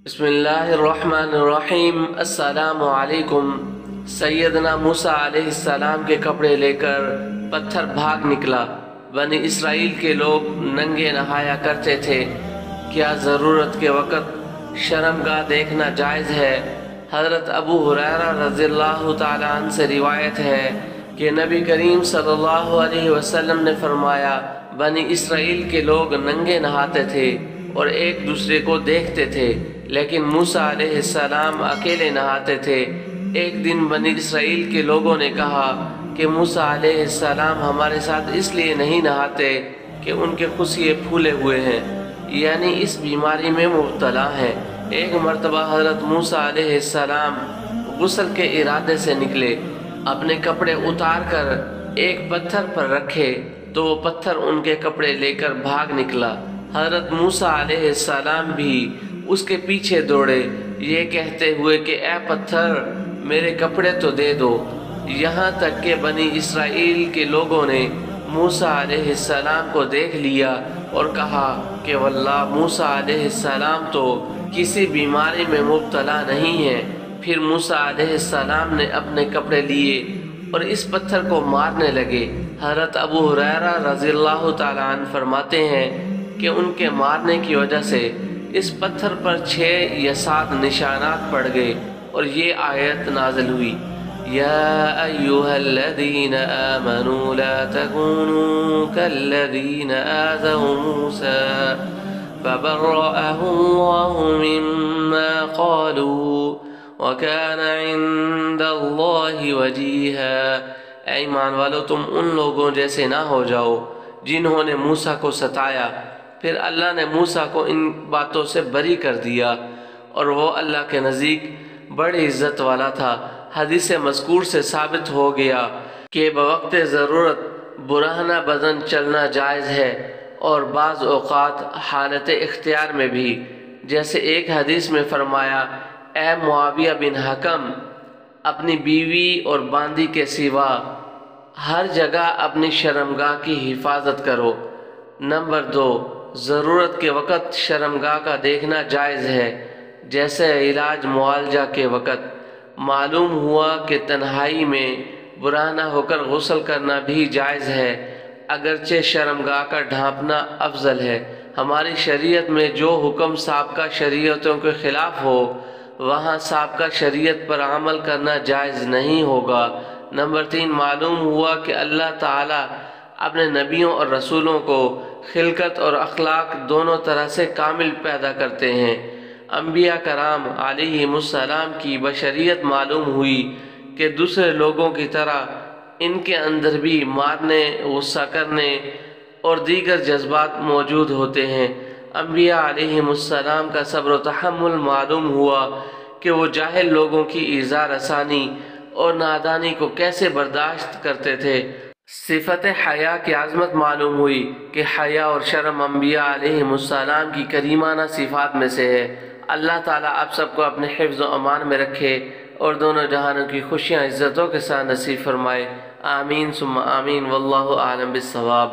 بسم اللہ الرحمن الرحیم۔ السلام علیکم۔ سیدنا موسیٰ علیہ السلام کے کپڑے لے کر پتھر بھاگ نکلا۔ بنی اسرائیل کے لوگ ننگے نہایا کرتے تھے۔ کیا ضرورت کے وقت شرمگاہ دیکھنا جائز ہے؟ حضرت ابو ہریرہ رضی اللہ تعالیٰ عنہ سے روایت ہے کہ نبی کریم صلی اللہ علیہ وسلم نے فرمایا، بنی اسرائیل کے لوگ ننگے نہاتے تھے اور ایک دوسرے کو دیکھتے تھے، لیکن موسیٰ علیہ السلام اکیلے نہاتے تھے۔ ایک دن بنی اسرائیل کے لوگوں نے کہا کہ موسیٰ علیہ السلام ہمارے ساتھ اس لیے نہیں نہاتے کہ ان کے خصیے پھولے ہوئے ہیں، یعنی اس بیماری میں مبتلا ہیں۔ ایک مرتبہ حضرت موسیٰ علیہ السلام غسل کے ارادے سے نکلے، اپنے کپڑے اتار کر ایک پتھر پر رکھے تو وہ پتھر ان کے کپڑے لے کر بھاگ نکلا۔ حضرت موسیٰ علیہ السلام بھی اس کے پیچھے دوڑے، یہ کہتے ہوئے کہ اے پتھر، میرے کپڑے تو دے دو۔ یہاں تک کہ بنی اسرائیل کے لوگوں نے موسیٰ علیہ السلام کو دیکھ لیا اور کہا کہ واللہ موسیٰ علیہ السلام تو کسی بیماری میں مبتلا نہیں ہے۔ پھر موسیٰ علیہ السلام نے اپنے کپڑے لیے اور اس پتھر کو مارنے لگے۔ حضرت ابو ہریرہ رضی اللہ تعالیٰ عنہ فرماتے ہیں کہ ان کے مارنے کی وجہ سے اس پتھر پر 6 یا 7 نشانات پڑ گئے اور یہ آیت نازل ہوئی، یا ایہا الذین آمنوا لا تکونوا کالذین آذوا موسیٰ فبرأہ اللہ مما قالوا وکان عند اللہ وجیہا۔ اے ایمان والو، تم ان لوگوں جیسے نہ ہو جاؤ جنہوں نے موسیٰ کو ستایا، پھر اللہ نے موسیٰ کو ان باتوں سے بری کر دیا اور وہ اللہ کے نزدیک بڑی عزت والا تھا۔ حدیث مذکور سے ثابت ہو گیا کہ بوقت ضرورت برہنہ بدن چلنا جائز ہے اور بعض اوقات حالت اختیار میں بھی، جیسے ایک حدیث میں فرمایا، اے معاویہ بن حکم، اپنی بیوی اور باندی کے سوا ہر جگہ اپنی شرمگاہ کی حفاظت کرو۔ نمبر 2، ضرورت کے وقت شرمگاہ کا دیکھنا جائز ہے، جیسے علاج معالجہ کے وقت۔ معلوم ہوا کہ تنہائی میں برہنہ ہو کر غسل کرنا بھی جائز ہے، اگرچہ شرمگاہ کا ڈھانپنا افضل ہے۔ ہماری شریعت میں جو حکم سابقہ شریعتوں کے خلاف ہو، وہاں سابقہ شریعت پر عمل کرنا جائز نہیں ہوگا۔ نمبر 3، معلوم ہوا کہ اللہ تعالیٰ اپنے نبیوں اور رسولوں کو خلقت اور اخلاق دونوں طرح سے کامل پیدا کرتے ہیں۔ انبیاء کرام علیہم السلام کی بشریت معلوم ہوئی کہ دوسرے لوگوں کی طرح ان کے اندر بھی مارنے، غصہ کرنے اور دیگر جذبات موجود ہوتے ہیں۔ انبیاء علیہم السلام کا صبر و تحمل معلوم ہوا کہ وہ جاہل لوگوں کی ایذا رسانی اور نادانی کو کیسے برداشت کرتے تھے۔ صفت حیا کی عظمت معلوم ہوئی کہ حیا اور شرم انبیاء علیہم السلام کی کریمانہ صفات میں سے ہے۔ اللہ تعالیٰ آپ سب کو اپنے حفظ و امان میں رکھے اور دونوں جہانوں کی خوشیاں عزتوں کے ساتھ نصیب فرمائے۔ آمین ثم آمین، واللہ اعلم بالصواب۔